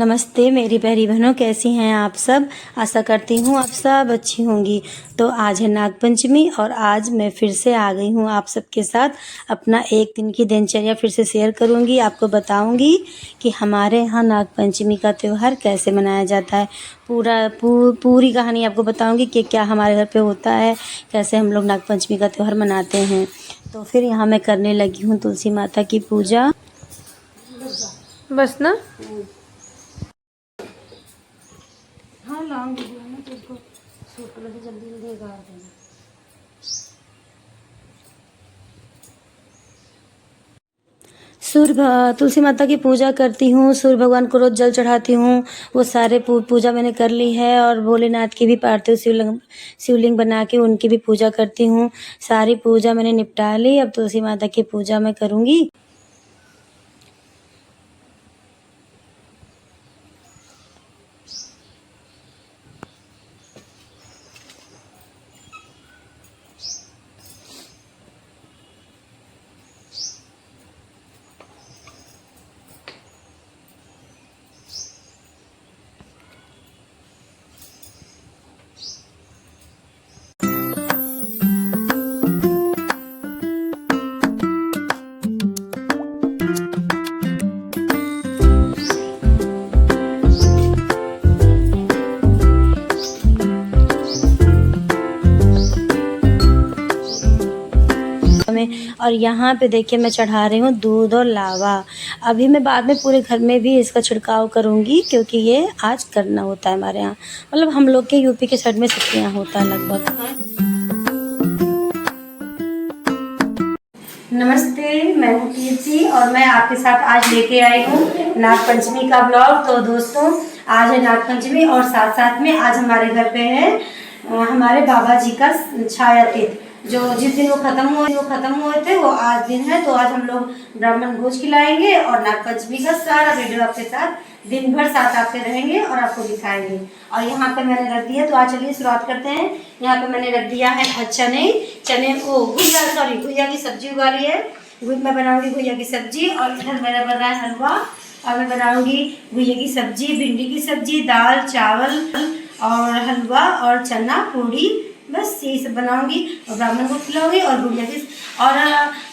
नमस्ते मेरी प्यारी बहनों, कैसी हैं आप सब। आशा करती हूँ आप सब अच्छी होंगी। तो आज है नागपंचमी और आज मैं फिर से आ गई हूँ आप सबके साथ अपना एक दिन की दिनचर्या फिर से शेयर करूँगी। आपको बताऊँगी कि हमारे यहाँ नागपंचमी का त्यौहार कैसे मनाया जाता है। पूरी कहानी आपको बताऊँगी कि क्या हमारे घर पे होता है, कैसे हम लोग नागपंचमी का त्यौहार मनाते हैं। तो फिर यहाँ मैं करने लगी हूँ तुलसी माता की पूजा। बस ना हाँ लॉन्ग वीडियो है ना, तो उसको शूट कर लेते, जल्दी जल्दी उतार देना। तुलसी माता की पूजा करती हूँ, सूर्य भगवान को रोज़ जल चढ़ाती हूँ। वो सारे पूजा मैंने कर ली है और भोलेनाथ की भी पार्थिव शिवलिंग बना के उनकी भी पूजा करती हूँ। सारी पूजा मैंने निपटा ली। अब तुलसी माता की पूजा मैं करूँगी। और यहाँ पे देखिए मैं चढ़ा रही हूँ दूध और लावा। अभी मैं बाद में पूरे घर में भी इसका छिड़काव करूँगी, क्योंकि ये आज करना होता है हमारे यहाँ। मतलब हम लोग के यूपी के साइड में सबके यहाँ होता है लगभग। नमस्ते, मैं हूँ कीर्ति और मैं आपके साथ आज लेके आई हूँ नागपंचमी का ब्लॉग। तो दोस्तों आज है नागपंचमी और साथ साथ में आज हमारे घर पे है हमारे बाबा जी का छाया तीर्थ। जो जिस दिन वो खत्म हुए थे वो आज दिन है। तो आज हम लोग ब्राह्मण भोज खिलाएंगे और नागपंचमी का सारा वीडियो आपके साथ दिन भर साथ आपके रहेंगे और आपको दिखाएंगे। और यहाँ पे मैंने रख दिया, तो आज चलिए शुरुआत करते हैं। यहाँ पे मैंने रख दिया है चने घुइया की सब्जी उगा ली है। मैं बनाऊंगी घुइया की सब्जी और इधर मेरा बन रहा है हलवा। और मैं बनाऊंगी घुइया की सब्जी, भिंडी की सब्जी, दाल चावल और हलवा और चना पूड़ी, बस यही सब बनाऊंगी और ब्राह्मण को खिलाऊंगी। और गुड़िया की और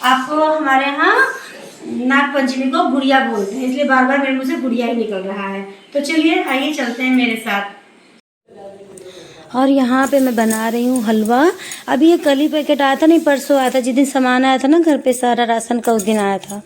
आपको हमारे यहाँ नागपंचमी को गुड़िया बोलते हैं, इसलिए बार बार मेरे मुँह से गुड़िया ही निकल रहा है। तो चलिए आइए चलते हैं मेरे साथ। और यहाँ पे मैं बना रही हूँ हलवा। अभी ये कल ही पैकेट आया था, नहीं परसों आया था। जिस दिन सामान आया था ना घर पे सारा राशन का, उस दिन आया था।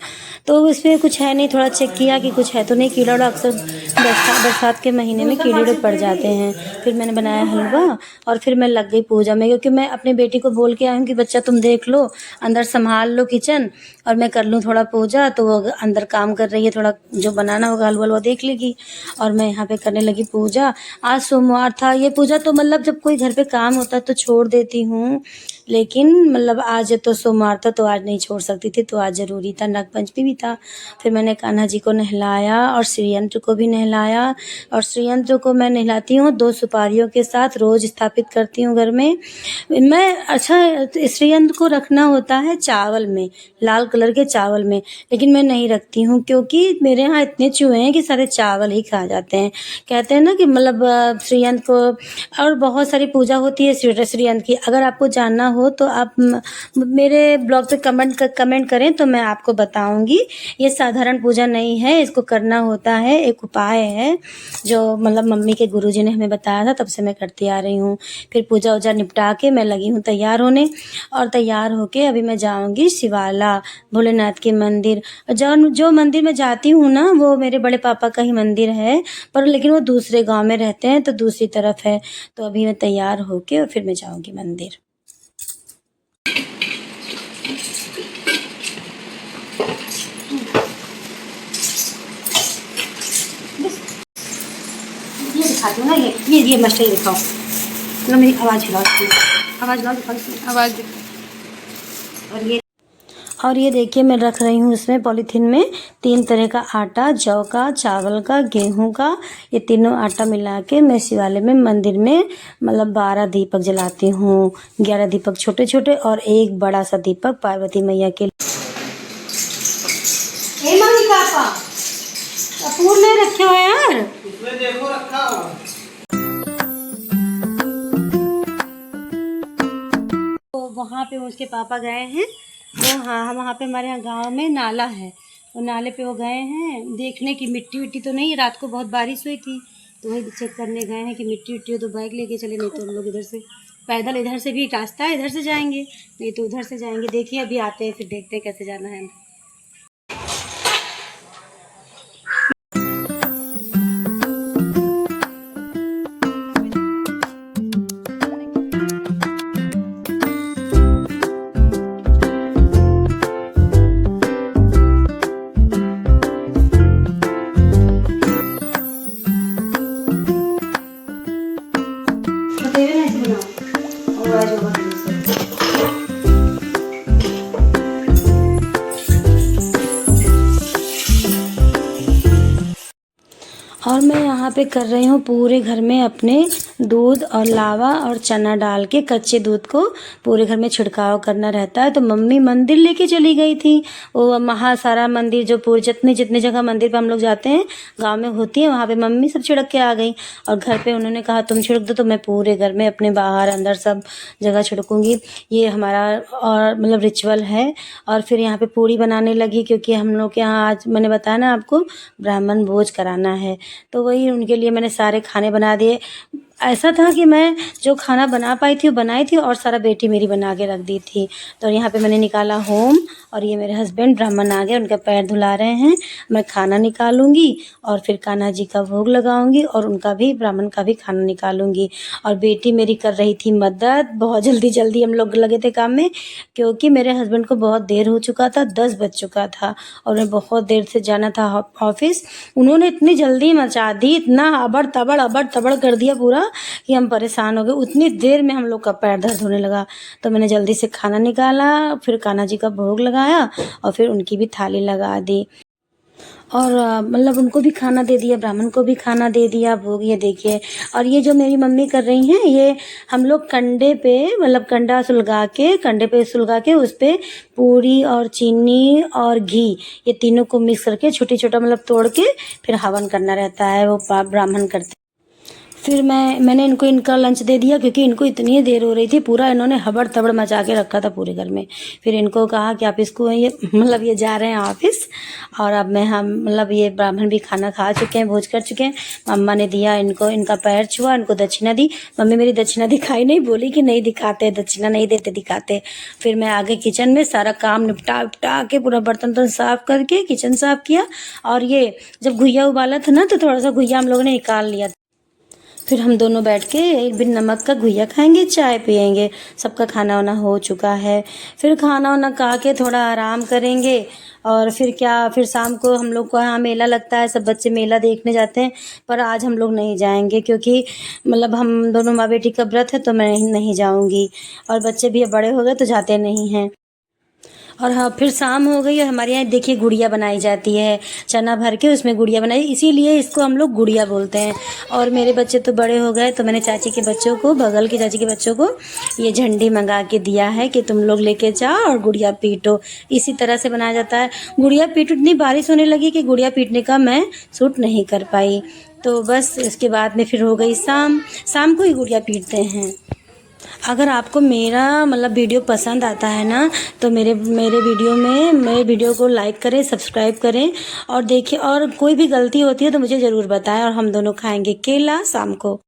तो इसमें कुछ है नहीं, थोड़ा चेक किया कि कुछ है तो नहीं। कीड़ा उड़ा अक्सर बरसात के महीने में कीड़े उड़े पड़ जाते हैं। फिर मैंने बनाया हलवा और फिर मैं लग गई पूजा में, क्योंकि मैं अपनी बेटी को बोल के आई हूँ कि बच्चा तुम देख लो, अंदर संभाल लो किचन और मैं कर लूँ थोड़ा पूजा। तो वो अंदर काम कर रही है, थोड़ा जो बनाना होगा हलवा देख लेगी। और मैं यहाँ पे करने लगी पूजा। आज सोमवार था। ये पूजा तो मतलब जब कोई घर पे काम होता है तो छोड़ देती हूँ, लेकिन मतलब आज तो सोमवार था तो आज नहीं छोड़ सकती थी, तो आज ज़रूरी था, नागपंचमी भी था। फिर मैंने कान्हा जी को नहलाया और श्रीयंत्र को भी नहलाया। और श्रीयंत्र को मैं नहलाती हूँ 2 सुपारियों के साथ, रोज़ स्थापित करती हूँ घर में मैं। श्रीयंत्र को रखना होता है चावल में, लाल कलर के चावल में, लेकिन मैं नहीं रखती हूँ क्योंकि मेरे यहाँ इतने चूहे हैं कि सारे चावल ही खा जाते हैं। कहते हैं ना कि मतलब श्रीयंत्र को, और बहुत सारी पूजा होती है श्रीयंत्र की। अगर आपको जानना हो तो आप मेरे ब्लॉग पे कमेंट करें तो मैं आपको बताऊंगी। ये साधारण पूजा नहीं है, इसको करना होता है, एक उपाय है जो मतलब मम्मी के गुरुजी ने हमें बताया था, तब से मैं करती आ रही हूँ। फिर पूजा वूजा निपटा के मैं लगी हूँ तैयार होने, और तैयार होके अभी मैं जाऊँगी शिवाला भोलेनाथ के मंदिर। जो मंदिर में जाती हूँ ना वो मेरे बड़े पापा का ही मंदिर है, पर लेकिन वो दूसरे गाँव में रहते हैं तो दूसरी तरफ है। तो अभी मैं तैयार होके और फिर मैं जाऊँगी मंदिर। ये दिखा दो ना, ये मछली दिखाओ ना, मेरी आवाज़ हिलाओ, आवाज़ लाओ, दिखाओ आवाज़। और ये देखिए मैं रख रही हूँ इसमें पॉलीथीन में 3 तरह का आटा, जौ का, चावल का, गेहूं का, ये तीनों आटा मिला के मैं शिवालय में मंदिर में मतलब 12 दीपक जलाती हूँ। 11 दीपक छोटे छोटे और एक बड़ा सा दीपक पार्वती मैया के लिए। मम्मी पापा कपूर नहीं रखे हुए हैं। अंदर? उसमें देखो रखा हुआ। तो वहाँ पे उसके पापा गए हैं, तो हाँ हम वहाँ पे हमारे यहाँ गांव में नाला है, तो नाले पे वो गए हैं देखने की मिट्टी विट्टी तो नहीं, रात को बहुत बारिश हुई थी तो वही चेक करने गए हैं कि मिट्टी विट्टी हो तो बाइक लेके चले, नहीं तो हम लोग इधर से पैदल, इधर से भी रास्ता है, इधर से जाएंगे नहीं तो उधर से जाएंगे। देखिए अभी आते हैं फिर देखते हैं कैसे जाना है। और मैं यहाँ पे कर रही हूँ पूरे घर में अपने दूध और लावा और चना डाल के कच्चे दूध को पूरे घर में छिड़काव करना रहता है। तो मम्मी मंदिर लेके चली गई थी, वो महा सारा मंदिर जो पूरे जितने जगह मंदिर पे हम लोग जाते हैं गांव में होती है, वहाँ पे मम्मी सब छिड़क के आ गई और घर पे उन्होंने कहा तुम छिड़क दो, तो मैं पूरे घर में अपने बाहर अंदर सब जगह छिड़कूँगी। ये हमारा और मतलब रिचुअल है। और फिर यहाँ पे पूड़ी बनाने लगी क्योंकि हम लोग के यहाँ आज मैंने बताया ना आपको ब्राह्मण भोज कराना है, तो वही उनके लिए मैंने सारे खाने बना दिए। ऐसा था कि मैं जो खाना बना पाई थी वो बनाई थी और सारा बेटी मेरी बना के रख दी थी। तो यहाँ पे मैंने निकाला होम और ये मेरे हस्बैंड ब्राह्मण आ गए, उनका पैर धुला रहे हैं। मैं खाना निकालूंगी और फिर कान्हा जी का भोग लगाऊंगी और उनका भी ब्राह्मण का भी खाना निकालूंगी। और बेटी मेरी कर रही थी मदद, बहुत जल्दी हम लोग लगे थे काम में क्योंकि मेरे हस्बैंड को बहुत देर हो चुका था, 10 बज चुका था और उन्हें बहुत देर से जाना था ऑफिस। उन्होंने इतनी जल्दी मचा दी, इतना अबड़ तबड़ कर दिया पूरा कि हम परेशान हो गए। उतनी देर में हम लोग का पैर दर्द होने लगा, तो मैंने जल्दी से खाना निकाला, फिर कान्हा जी का भोग लगाया और फिर उनकी भी थाली लगा दी और मतलब उनको भी खाना दे दिया, ब्राह्मण को भी खाना दे दिया भोग। ये देखिए, और ये जो मेरी मम्मी कर रही हैं, ये हम लोग कंडे पे मतलब कंडे पे सुलगा के उस पर पूरी और चीनी और घी ये तीनों को मिक्स करके छोटा मतलब तोड़ के फिर हवन करना रहता है, वो ब्राह्मण करते। फिर मैंने इनको इनका लंच दे दिया क्योंकि इनको इतनी देर हो रही थी, पूरा इन्होंने हबड़ तबड़ मचा के रखा था पूरे घर में। फिर इनको कहा कि आप इसको ये मतलब ये जा रहे हैं ऑफिस और अब हम मतलब ये ब्राह्मण भी खाना खा चुके हैं, भोज कर चुके हैं। मम्मा ने दिया इनको, इनका पैर छुआ, इनको दक्षिणा दी। मम्मी मेरी दक्षिणा दिखाई नहीं, बोली कि नहीं दिखाते, दक्षिणा नहीं देते, दिखाते। फिर मैं आगे किचन में सारा काम निपटा के पूरा बर्तन साफ करके किचन साफ किया। और ये जब घुइया उबाला था ना तो थोड़ा सा घुइया हम लोगों ने निकाल लिया। फिर हम दोनों बैठ के एक बिन नमक का घुइया खाएंगे, चाय पियेंगे। सबका खाना वाना हो चुका है। फिर खाना वाना खा के थोड़ा आराम करेंगे और फिर शाम को हम लोग को यहाँ मेला लगता है, सब बच्चे मेला देखने जाते हैं। पर आज हम लोग नहीं जाएंगे क्योंकि मतलब हम दोनों माँ बेटी का व्रत है, तो मैं नहीं जाऊँगी और बच्चे भी बड़े हो गए तो जाते नहीं हैं। और हाँ, फिर शाम हो गई और हमारे यहाँ देखिए गुड़िया बनाई जाती है, चना भर के उसमें गुड़िया बनाई, इसीलिए इसको हम लोग गुड़िया बोलते हैं। और मेरे बच्चे तो बड़े हो गए तो मैंने चाची के बच्चों को, बगल की चाची के बच्चों को ये झंडी मंगा के दिया है कि तुम लोग लेके जाओ और गुड़िया पीटो। इसी तरह से बनाया जाता है। गुड़िया पीटो, इतनी बारिश होने लगी कि गुड़िया पीटने का मैं शूट नहीं कर पाई। तो बस इसके बाद में फिर हो गई शाम को ही गुड़िया पीटते हैं। अगर आपको मेरा मतलब वीडियो पसंद आता है ना तो मेरे वीडियो को लाइक करें, सब्सक्राइब करें और देखिए, और कोई भी गलती होती है तो मुझे ज़रूर बताएं और हम दोनों खाएंगे केला शाम को।